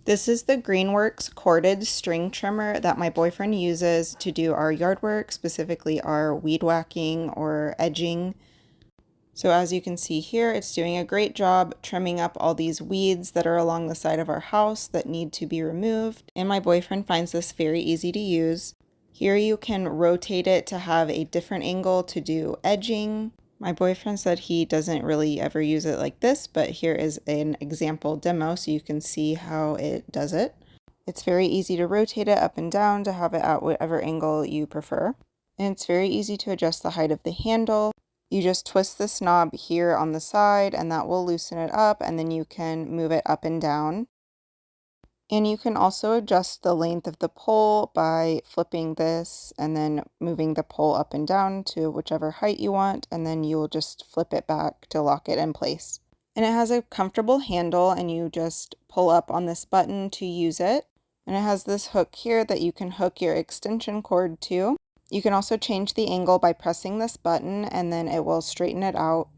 This is the Greenworks corded string trimmer that my boyfriend uses to do our yard work, specifically our weed whacking or edging. So as you can see here, it's doing a great job trimming up all these weeds that are along the side of our house that need to be removed. And my boyfriend finds this very easy to use. Here you can rotate it to have a different angle to do edging. My boyfriend said he doesn't really ever use it like this, but here is an example demo so you can see how it does it. It's very easy to rotate it up and down to have it at whatever angle you prefer. And it's very easy to adjust the height of the handle. You just twist this knob here on the side and that will loosen it up, and then you can move it up and down. And you can also adjust the length of the pole by flipping this and then moving the pole up and down to whichever height you want, and then you will just flip it back to lock it in place. And it has a comfortable handle, and you just pull up on this button to use it. And it has this hook here that you can hook your extension cord to. You can also change the angle by pressing this button, and then it will straighten it out.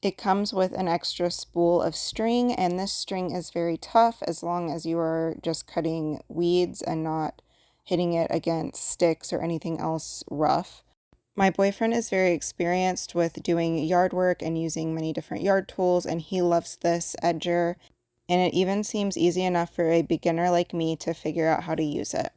It comes with an extra spool of string, and this string is very tough as long as you are just cutting weeds and not hitting it against sticks or anything else rough. My boyfriend is very experienced with doing yard work and using many different yard tools, and he loves this edger, and it even seems easy enough for a beginner like me to figure out how to use it.